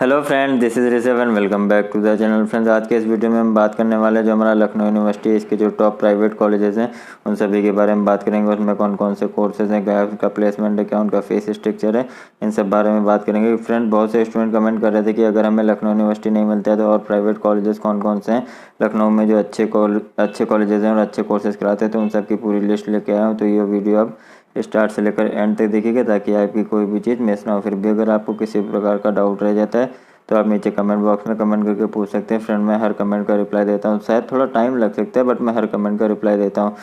Hello friend, this is Rishabh and welcome back to the channel. Friends, आज के इस video में हम बात करने वाले हैं जो हमारा लखनऊ यूनिवर्सिटी है, इसके जो टॉप प्राइवेट कॉलेजेस हैं उन सभी के बारे में बात करेंगे। उसमें कौन कौन से कोर्सेज हैं, क्या उनका प्लेसमेंट है, क्या उनका फीस स्ट्रक्चर है, इन सब बारे में बात करेंगे। फ्रेंड, बहुत से स्टूडेंट कमेंट कर रहे थे कि अगर हमें लखनऊ यूनिवर्सिटी नहीं मिलता है तो और प्राइवेट कॉलेजेस कौन कौन से हैं लखनऊ में जो अच्छे कॉलेजेस हैं और अच्छे कोर्सेज कराते हैं, तो उन सब की पूरी लिस्ट लेके आया हूँ। तो ये वीडियो अब स्टार्ट से लेकर एंड तक देखिएगा ताकि आपकी कोई भी चीज़ मिस ना हो। फिर भी अगर आपको किसी प्रकार का डाउट रह जाता है तो आप नीचे कमेंट बॉक्स में कमेंट करके पूछ सकते हैं। फ्रेंड, मैं हर कमेंट का रिप्लाई देता हूँ। शायद थोड़ा टाइम लग सकता है बट मैं हर कमेंट का रिप्लाई देता हूँ।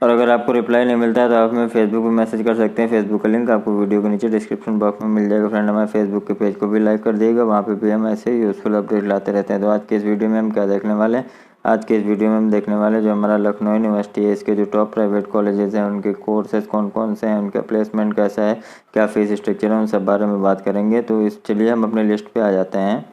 और अगर आपको रिप्लाई नहीं मिलता है तो आप हमें फेसबुक पे मैसेज कर सकते हैं। फेसबुक का लिंक आपको वीडियो के नीचे डिस्क्रिप्शन बॉक्स में मिल जाएगा। फ्रेंड, हमारे फेसबुक के पेज को भी लाइक कर दिएगा, वहाँ पे भी हम ऐसे यूज़फुल अपडेट लाते रहते हैं। तो आज के इस वीडियो में हम क्या देखने वाले हैं, आज के इस वीडियो में हम देखने वाले जो हमारा लखनऊ यूनिवर्सिटी है, इसके जो टॉप प्राइवेट कॉलेजेस हैं उनके कोर्सेज कौन कौन से हैं, उनका प्लेसमेंट कैसा है, क्या फीस स्ट्रक्चर है, उन सब बारे में बात करेंगे। तो इस चलिए हम अपने लिस्ट पे आ जाते हैं।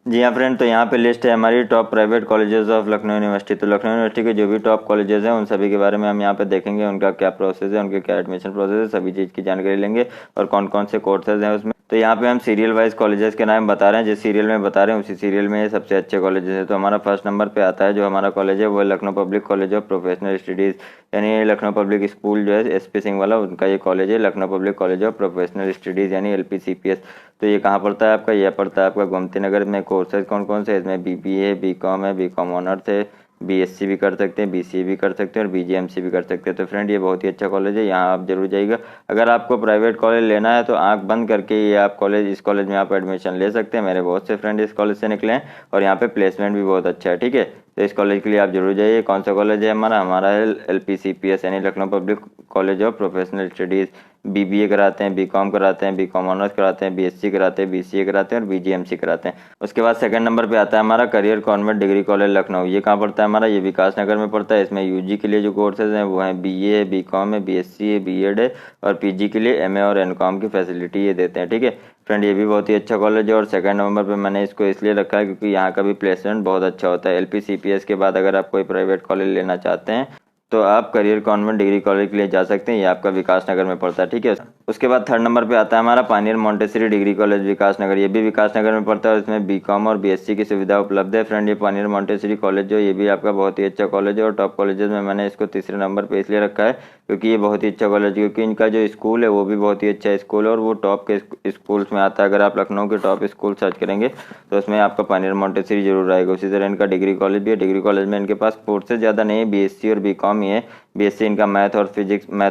जी हाँ फ्रेंड, तो यहाँ पे लिस्ट है हमारी top private colleges of Lucknow university. तो लखनऊ यूनिवर्सिटी के जो भी टॉप कॉलेजेस हैं उन सभी के बारे में हम यहाँ पे देखेंगे, उनका क्या प्रोसेस है, उनके क्या एडमिशन प्रोसेस है, सभी चीज़ की जानकारी लेंगे और कौन कौन से कोर्सेज हैं उसमें। तो यहाँ पे हम सीरियल वाइज कॉलेजेस के नाम बता रहे हैं, जिस सीरियल में बता रहे हैं उसी सीरियल में ये सबसे अच्छे कॉलेजेस है। तो हमारा फर्स्ट नंबर पे आता है जो हमारा कॉलेज है वो है Lucknow public college of professional studies, यानी लखनऊ पब्लिक स्कूल जो है SP सिंह वाला, उनका ये कॉलेज है Lucknow public college of professional studies यानी LPCPS। तो ये कहाँ पड़ता है आपका, यह पड़ता है आपका गोमती नगर में। कोर्सेज कौन कौन से इसमें BBA BCom है, BCom ऑनर्स है, BSc भी कर सकते हैं, BCA भी कर सकते हैं और BGMC भी कर सकते हैं। तो फ्रेंड, ये बहुत ही अच्छा कॉलेज है, यहाँ आप जरूर जाइएगा। अगर आपको प्राइवेट कॉलेज लेना है तो आंख बंद करके ये आप इस कॉलेज में आप एडमिशन ले सकते हैं। मेरे बहुत से फ्रेंड इस कॉलेज से निकले हैं और यहाँ पे प्लेसमेंट भी बहुत अच्छा है। ठीक है, तो इस कॉलेज के लिए आप जरूर जाइए। कौन सा कॉलेज है हमारा है LPCPS यानी Lucknow public college of professional studies. BBA कराते हैं, BCom कराते हैं, BCom ऑनर्स कराते हैं, BSc कराते हैं, BCA कराते हैं और BGMC कराते हैं। उसके बाद सेकंड नंबर पे आता है हमारा career convent degree college Lucknow. ये कहाँ पड़ता है हमारा, ये विकास नगर में पड़ता है। इसमें UG के लिए जो कोर्सेज हैं वो हैं BA है, BCom है, BSc है, B.Ed है और PG के लिए MA और MCom की फैसिलिटी ये देते हैं। ठीक है फ्रेंड, ये भी बहुत ही अच्छा कॉलेज है और सेकंड नंबर पे मैंने इसको इसलिए रखा है क्योंकि यहाँ का भी प्लेसमेंट बहुत अच्छा होता है। LPCPS के बाद अगर आप कोई प्राइवेट कॉलेज लेना चाहते हैं तो आप करियर कॉन्वेंट डिग्री कॉलेज के लिए जा सकते हैं, ये आपका विकास नगर में पड़ता है। ठीक है, उसके बाद थर्ड नंबर पे आता है हमारा पानियर मोंटेसरी डिग्री कॉलेज विकास नगर। ये भी विकास नगर में पड़ता है और इसमें BCom और BSc की सुविधा उपलब्ध है। फ्रेंड, ये पानियर मोंटेसरी कॉलेज जो ये भी आपका बहुत ही अच्छा कॉलेज है और टॉप कॉलेजेस में मैंने इसको तीसरे नंबर पे इसलिए रखा है क्योंकि ये बहुत ही अच्छा कॉलेज है, क्योंकि इनका जो स्कूल है वो भी बहुत ही अच्छा स्कूल है और वो टॉप के स्कूल्स में आता है। अगर आप लखनऊ के टॉप स्कूल सर्च करेंगे तो उसमें आपका पानियर मोंटेसरी जरूर आएगा। उसी तरह इनका डिग्री कॉलेज भी है। डिग्री कॉलेज में इनके पास कोर्सेज ज़्यादा नहीं है, BSc और BCom ही है। BSc इनका मैथ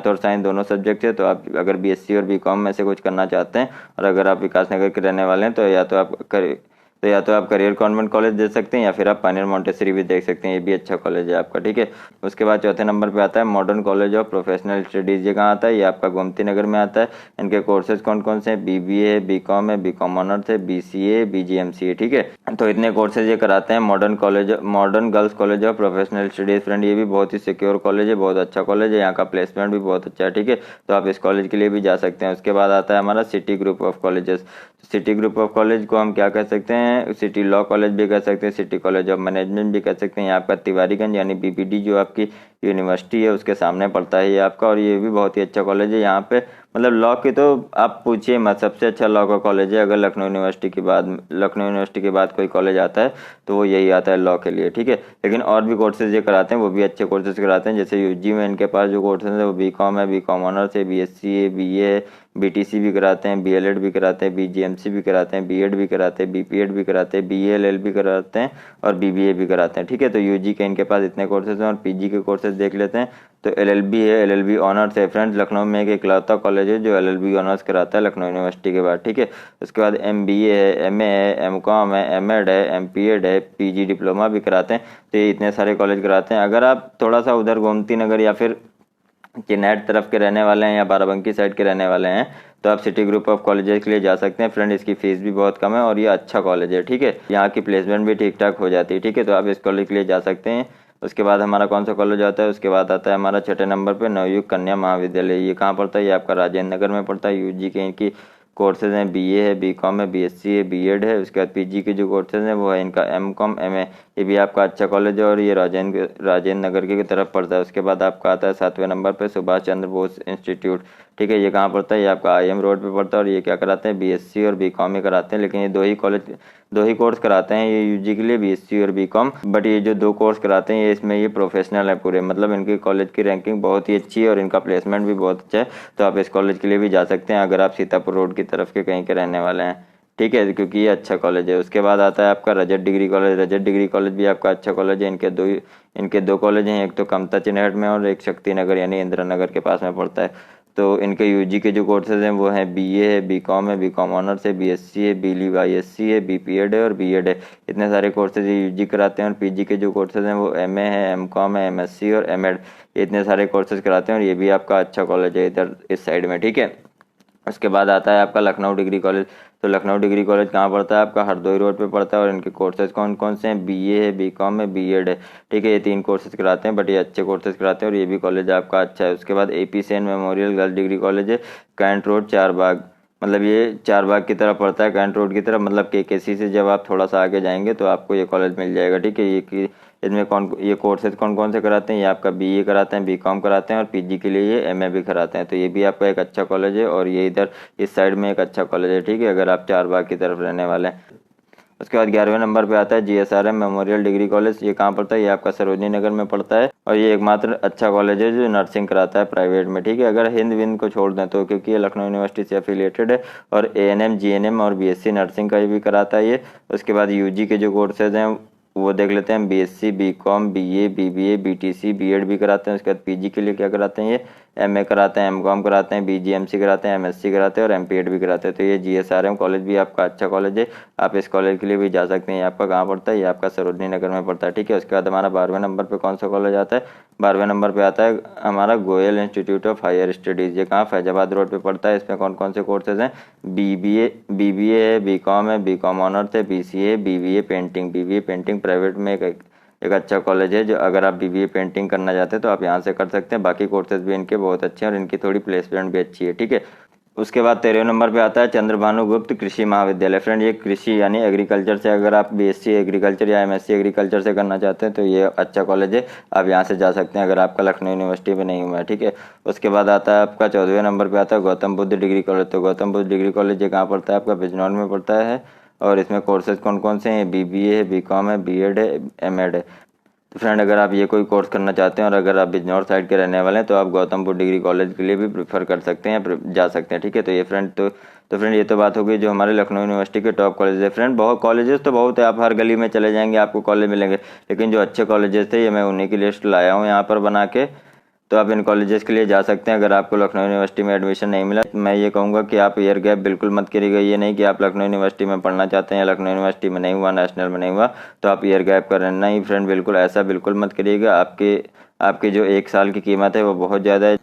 और साइंस दोनों सब्जेक्ट है। तो आप अगर BSc और BCom में से कुछ करना चाहते हैं और अगर आप विकास नगर के रहने वाले हैं तो या तो आप करियर कॉन्वेंट कॉलेज दे सकते हैं या फिर आप पानियर मोंटेसरी भी देख सकते हैं, ये भी अच्छा कॉलेज है आपका। ठीक है, उसके बाद चौथे नंबर पे आता है modern college of professional studies. ये कहाँ आता है, ये आपका गोमती नगर में आता है। इनके कोर्सेज कौन कौन से हैं, BBA है, BCom है, BCom ऑनर्स है, BCA BGMC है। ठीक है, तो इतने कोर्सेज ये कराते हैं modern girls college of professional studies. Friend, ये भी बहुत ही सिक्योर कॉलेज है, बहुत अच्छा कॉलेज है, यहाँ का प्लेसमेंट भी बहुत अच्छा है। ठीक है, तो आप इस कॉलेज के लिए भी जा सकते हैं। उसके बाद आता है हमारा city group of colleges. City group of college को हम क्या कह सकते हैं, सिटी लॉ कॉलेज भी कह सकते हैं, सिटी कॉलेज ऑफ मैनेजमेंट भी कह सकते हैं। यहाँ आपका तिवारीगंज यानी BPD जो आपकी यूनिवर्सिटी है उसके सामने पड़ता है ये आपका, और ये भी बहुत ही अच्छा कॉलेज है। यहाँ पे मतलब लॉ की तो आप पूछिए मत, सबसे अच्छा लॉ का कॉलेज है। अगर लखनऊ यूनिवर्सिटी के बाद कोई कॉलेज आता है तो वो यही आता है लॉ के लिए। ठीक है, लेकिन और भी कोर्सेज ये कराते हैं, वो भी अच्छे कोर्सेज कराते हैं। जैसे UG में इनके पास जो कोर्सेज है वो BCom है, BCom ऑनर्स है, BSc है, BA है, BTC भी कराते हैं, BLED भी कराते हैं, BGMC भी कराते हैं, B.Ed भी कराते हैं, BPED भी कराते हैं, BALL भी कराते हैं और BBA भी कराते हैं। ठीक है, तो UG के इनके पास इतने कोर्सेज हैं और PG के कोर्सेज देख लेते हैं। तो LLB है, LLB ऑनर्स है। फ्रेंड्स, लखनऊ में एक इकलौता कॉलेज है जो LLB ऑनर्स कराता है लखनऊ यूनिवर्सिटी के बाद। ठीक है, उसके बाद MBA है, MA है, MCom है, M.Ed है, MPED है, PG डिप्लोमा भी कराते हैं। तो ये इतने सारे कॉलेज कराते हैं। अगर आप थोड़ा सा उधर गोमती नगर या फिर चिन्नैट तरफ के रहने वाले हैं या बाराबंकी साइड के रहने वाले हैं तो आप सिटी ग्रुप ऑफ कॉलेजेस के लिए जा सकते हैं। फ्रेंड, इसकी फीस भी बहुत कम है और ये अच्छा कॉलेज है। ठीक है, यहाँ की प्लेसमेंट भी ठीक ठाक हो जाती है। ठीक है, तो आप इस कॉलेज के लिए जा सकते हैं। उसके बाद हमारा कौन सा कॉलेज आता है, उसके बाद आता है हमारा छठे नंबर पे नवयुग कन्या महाविद्यालय। ये कहाँ पड़ता है, ये आपका राजेंद्र नगर में पड़ता है। UG के इनकी कोर्सेज हैं बीए है, बीकॉम है, बीएससी है, बीएड है। उसके बाद पीजी के जो कोर्सेज हैं वो है इनका एमकॉम, एमए। ये भी आपका अच्छा कॉलेज है और ये राजेंद्र नगर की तरफ पड़ता है। उसके बाद आपका आता है 7वें नंबर पे सुभाष चंद्र बोस इंस्टीट्यूट। ठीक है, ये कहाँ पड़ता है? ये आपका आईएम रोड पे पड़ता है। और ये क्या कराते हैं? बीएससी और बीकॉम ही कराते हैं। लेकिन ये दो ही कोर्स कराते हैं ये यूजी के लिए, बीएससी और बीकॉम। बट ये जो दो कोर्स कराते हैं ये इसमें ये प्रोफेशनल है पूरे, मतलब इनके कॉलेज की रैंकिंग बहुत ही अच्छी है और इनका प्लेसमेंट भी बहुत अच्छा है। तो आप इस कॉलेज के लिए भी जा सकते हैं अगर आप सीतापुर रोड की तरफ के कहीं के रहने वाले हैं। ठीक है, क्योंकि ये अच्छा कॉलेज है। उसके बाद आता है आपका रजत डिग्री कॉलेज। रजत डिग्री कॉलेज भी आपका अच्छा कॉलेज है। इनके दो कॉलेज हैं, एक तो कमता चिन्हट में और एक शक्ति नगर यानी इंदिरा नगर के पास में पड़ता है। तो इनके यूजी के जो कोर्सेज हैं वो हैं बीए है, बीकॉम ऑनर्स है, बीएससी है, बीएससी है, बीपीएड है और बीएड है। इतने सारे कोर्सेज यूजी कराते हैं। और पीजी के जो कोर्सेज हैं वो एमए है, एमकॉम है, एमएससी और एमएड, इतने सारे कोर्सेज कराते हैं। और ये भी आपका अच्छा कॉलेज है इधर इस साइड में। ठीक है, उसके बाद आता है आपका लखनऊ डिग्री कॉलेज। तो लखनऊ डिग्री कॉलेज कहाँ पड़ता है? आपका हरदोई रोड पे पड़ता है। और इनके कोर्सेज कौन कौन से हैं? बीए है, बीकॉम है, बीएड है। ठीक है, ये 3 कोर्सेज कराते हैं, बट ये अच्छे कोर्सेज कराते हैं और ये भी कॉलेज आपका अच्छा है। उसके बाद AP Sen memorial girls degree college है, कैंट रोड, चारबाग। मतलब ये चारबाग की तरफ पड़ता है, कैंट रोड की तरफ। मतलब केकेसी से जब आप थोड़ा सा आगे जाएंगे तो आपको ये कॉलेज मिल जाएगा। ठीक है, इसमें ये कोर्सेज कौन कौन से कराते हैं? ये आपका बीए कराते हैं, बीकॉम कराते हैं और पीजी के लिए ये एमए भी कराते हैं। तो ये भी आपका एक अच्छा कॉलेज है और ये इधर इस साइड में एक अच्छा कॉलेज है। ठीक है, अगर आप चारबाग की तरफ रहने वाले हैं। उसके बाद 11वें नंबर पे आता है जीएसआरएम मेमोरियल डिग्री कॉलेज। ये कहाँ पड़ता है? ये आपका सरोजनी नगर में पड़ता है और ये एकमात्र अच्छा कॉलेज है जो नर्सिंग कराता है प्राइवेट में। ठीक है, अगर हिंद विंद को छोड़ दें तो, क्योंकि ये लखनऊ यूनिवर्सिटी से एफिलिएटेड है। और एएनएम, जीएनएम और बीएससी नर्सिंग का भी कराता है ये। उसके बाद यूजी के जो कोर्सेज हैं वो देख लेते हैं। BSc, BCom, BA, BBA, BTC, BEd भी कराते हैं। उसके बाद पीजी के लिए क्या कराते हैं? ये एमए कराते हैं, एमकॉम कराते हैं, बीजीएमसी कराते हैं, एमएससी कराते हैं और एमपीएड भी कराते हैं। तो ये जीएसआरएम कॉलेज भी आपका अच्छा कॉलेज है, आप इस कॉलेज के लिए भी जा सकते हैं। ये आपका कहाँ पड़ता है? ये आपका सरोजनी नगर में पड़ता है। ठीक है, उसके बाद हमारा 12वें नंबर पर कौन सा कॉलेज आता है? 12वें नंबर पर आता है हमारा Goyal institute of higher studies. ये कहाँ? फैजाबाद रोड पर पड़ता है। इसमें कौन कौन से कोर्सेज हैं? बीबीए है, बीकॉम है, बीकॉम ऑनर्स है, बीसीए, बीबीए पेंटिंग प्राइवेट में एक अच्छा कॉलेज है। जो अगर आप बीबीए पेंटिंग करना चाहते हैं तो आप यहाँ से कर सकते हैं। बाकी कोर्सेज भी इनके बहुत अच्छे हैं और इनकी थोड़ी प्लेसमेंट भी अच्छी है। ठीक है, उसके बाद 13वें नंबर पे आता है चंद्रभानु गुप्त कृषि महाविद्यालय। फ्रेंड, ये कृषि यानी एग्रीकल्चर से अगर आप बीएससी एग्रीकल्चर या एमएससी एग्रीकल्चर से करना चाहते हैं तो ये अच्छा कॉलेज है, आप यहाँ से जा सकते हैं अगर आपका लखनऊ यूनिवर्सिटी में नहीं हुआ है। ठीक है, उसके बाद आता है आपका 14वें नंबर पे आता है गौतम बुद्ध डिग्री कॉलेज। तो गौतम बुद्ध डिग्री कॉलेज ये कहाँ पड़ता है? आपका बिजनौर में पड़ता है। और इसमें कोर्सेज कौन कौन से हैं? बीबीए है, बीकॉम है, बीएड है, एमएड है। तो फ्रेंड, अगर आप ये कोई कोर्स करना चाहते हैं और अगर आप बिजनौर साइड के रहने वाले हैं तो आप गौतम बुद्ध डिग्री कॉलेज के लिए भी प्रेफर कर सकते हैं, जा सकते हैं। ठीक है, तो ये फ्रेंड फ्रेंड ये तो बात हो गई जो हमारे लखनऊ यूनिवर्सिटी के टॉप कॉलेज है। फ्रेंड, बहुत कॉलेजेस तो बहुत है, आप हर गली में चले जाएंगे आपको कॉलेज मिलेंगे, लेकिन जो अच्छे कॉलेजेस थे ये मैं उन्हीं की लिस्ट लाया हूँ यहाँ पर बना के। तो आप इन कॉलेजेस के लिए जा सकते हैं। अगर आपको लखनऊ यूनिवर्सिटी में एडमिशन नहीं मिला, मैं ये कहूँगा कि आप ईयर गैप बिल्कुल मत करिएगा। ये नहीं कि आप लखनऊ यूनिवर्सिटी में पढ़ना चाहते हैं या लखनऊ यूनिवर्सिटी में नहीं हुआ, नेशनल में नहीं हुआ तो आप ईयर गैप कर रहे हैं। नहीं फ्रेंड, बिल्कुल ऐसा बिल्कुल मत करिएगा। आपके जो 1 साल की कीमत है वो बहुत ज़्यादा है।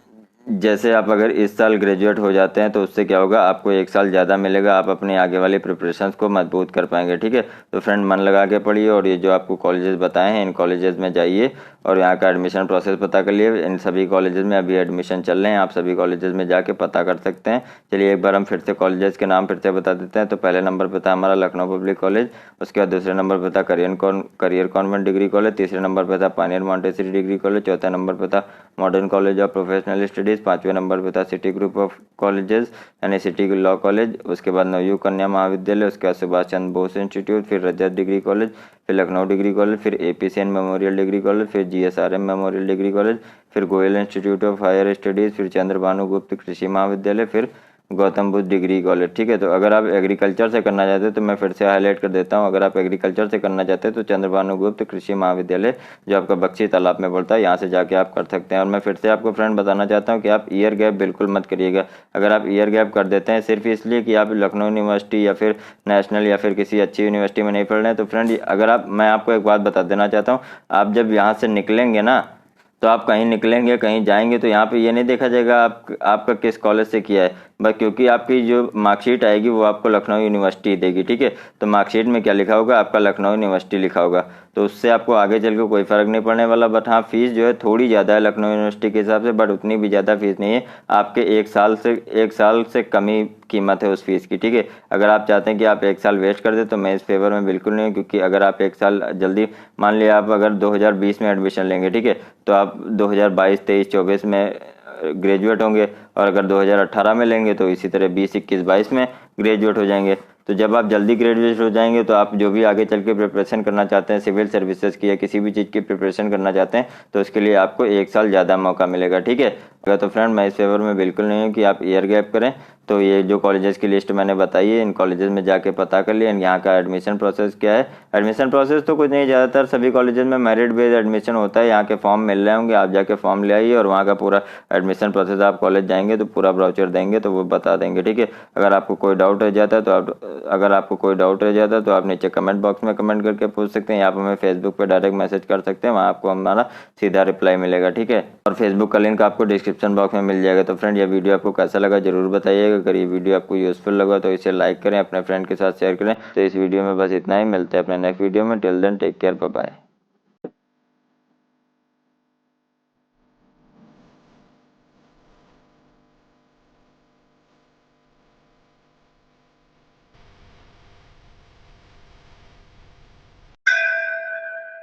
जैसे आप अगर इस साल ग्रेजुएट हो जाते हैं तो उससे क्या होगा, आपको 1 साल ज़्यादा मिलेगा, आप अपनी आगे वाली प्रिपरेशंस को मजबूत कर पाएंगे। ठीक है, तो फ्रेंड मन लगा के पढ़िए और ये जो आपको कॉलेजेस बताए हैं इन कॉलेजेस में जाइए और यहाँ का एडमिशन प्रोसेस पता कर लिए। इन सभी कॉलेजेस में अभी एडमिशन चल रहे हैं, आप सभी कॉलेजेस में जाके पता कर सकते हैं। चलिए एक बार हम फिर से कॉलेजेस के नाम फिर से बता देते हैं। तो पहले नंबर पर था हमारा लखनऊ पब्लिक कॉलेज, उसके बाद दूसरे नंबर पर था करियर कॉन्वेंट डिग्री कॉलेज, तीसरे नंबर पर था पानियर मॉन्टेसरी डिग्री कॉलेज, चौथे नंबर पर था modern college of professional studies, 5वें नंबर पर था सिटी ग्रुप ऑफ कॉलेजेस यानी सिटी लॉ कॉलेज, उसके बाद नवयुग कन्या महाविद्यालय, उसके बाद सुभाष चंद्र बोस इंस्टीट्यूट, फिर रजत डिग्री कॉलेज, फिर लखनऊ डिग्री कॉलेज, फिर एपीसीएन मेमोरियल डिग्री कॉलेज, फिर जीएसआरएम मेमोरियल डिग्री कॉलेज, फिर Goyal institute of higher studies, फिर चंद्रभानु गुप्त कृषि महाविद्यालय, फिर गौतम बुद्ध डिग्री कॉलेज। ठीक है, तो अगर आप एग्रीकल्चर से करना चाहते हैं तो मैं फिर से हाईलाइट कर देता हूं, अगर आप एग्रीकल्चर से करना चाहते हैं तो चंद्रभानु गुप्त कृषि महाविद्यालय जो आपका बख्शी तालाब में पड़ता है, यहाँ से जाके आप कर सकते हैं। और मैं फिर से आपको फ्रेंड बताना चाहता हूँ कि आप ईयर गैप बिल्कुल मत करिएगा। अगर आप ईयर गैप कर देते हैं सिर्फ इसलिए कि आप लखनऊ यूनिवर्सिटी या फिर नेशनल या फिर किसी अच्छी यूनिवर्सिटी में नहीं पढ़ रहे हैं, तो फ्रेंड अगर मैं आपको एक बात बता देना चाहता हूँ, आप जब यहाँ से निकलेंगे ना तो आप कहीं निकलेंगे कहीं जाएंगे तो यहाँ पे ये नहीं देखा जाएगा आपका किस कॉलेज से किया है, बस क्योंकि आपकी जो मार्कशीट आएगी वो आपको लखनऊ यूनिवर्सिटी देगी। ठीक है, तो मार्कशीट में क्या लिखा होगा, आपका लखनऊ यूनिवर्सिटी लिखा होगा, तो उससे आपको आगे चल के कोई फ़र्क नहीं पड़ने वाला। बट हाँ, फीस जो है थोड़ी ज़्यादा है लखनऊ यूनिवर्सिटी के हिसाब से, बट उतनी भी ज़्यादा फीस नहीं है। आपके 1 साल से कमी कीमत है उस फीस की, ठीक है। अगर आप चाहते हैं कि आप 1 साल वेस्ट कर दे तो मैं इस फेवर में बिल्कुल नहीं हूँ, क्योंकि अगर आप 1 साल जल्दी, मान लिया आप अगर 2020 में एडमिशन लेंगे, ठीक है, तो आप 2022, 23, 24 में ग्रेजुएट होंगे, और अगर 2018 में लेंगे तो इसी तरह 20, 21, 22 में ग्रेजुएट हो जाएंगे। तो जब आप जल्दी ग्रेजुएट हो जाएंगे तो आप जो भी आगे चल के प्रिपरेशन करना चाहते हैं, सिविल सर्विसेज की या किसी भी चीज़ की प्रिपरेशन करना चाहते हैं, तो उसके लिए आपको 1 साल ज़्यादा मौका मिलेगा, ठीक है। तो फ्रेंड मैं इस फेवर में बिल्कुल नहीं हूँ कि आप ईयर गैप करें। तो ये जो कॉलेजेस की लिस्ट मैंने बताई है, इन कॉलेजेस में जाके पता कर लिए यहाँ का एडमिशन प्रोसेस क्या है। एडमिशन प्रोसेस तो कुछ नहीं, ज़्यादातर सभी कॉलेजेस में मेरिट बेस्ड एडमिशन होता है। यहाँ के फॉर्म मिल रहे होंगे, आप जाके फॉर्म ले आइए और वहाँ का पूरा एडमिशन प्रोसेस, आप कॉलेज जाएंगे तो पूरा ब्राउचर देंगे तो वो बता देंगे, ठीक है। अगर आपको कोई डाउट रह जाता है तो आप नीचे कमेंट बॉक्स में कमेंट करके पूछ सकते हैं, या आप हमें फेसबुक पे डायरेक्ट मैसेज कर सकते हैं, वहाँ आपको हमारा सीधा रिप्लाई मिलेगा, ठीक है। और फेसबुक का लिंक आपको डिस्क्रिप्शन बॉक्स में मिल जाएगा। तो फ्रेंड ये वीडियो आपको कैसा लगा जरूर बताइएगा। अगर ये वीडियो आपको यूजफुल लगा तो इसे लाइक करें, अपने फ्रेंड के साथ शेयर करें। तो इस वीडियो में बस इतना ही, मिलते हैं अपने नेक्स्ट वीडियो में। Till then take care, bye bye.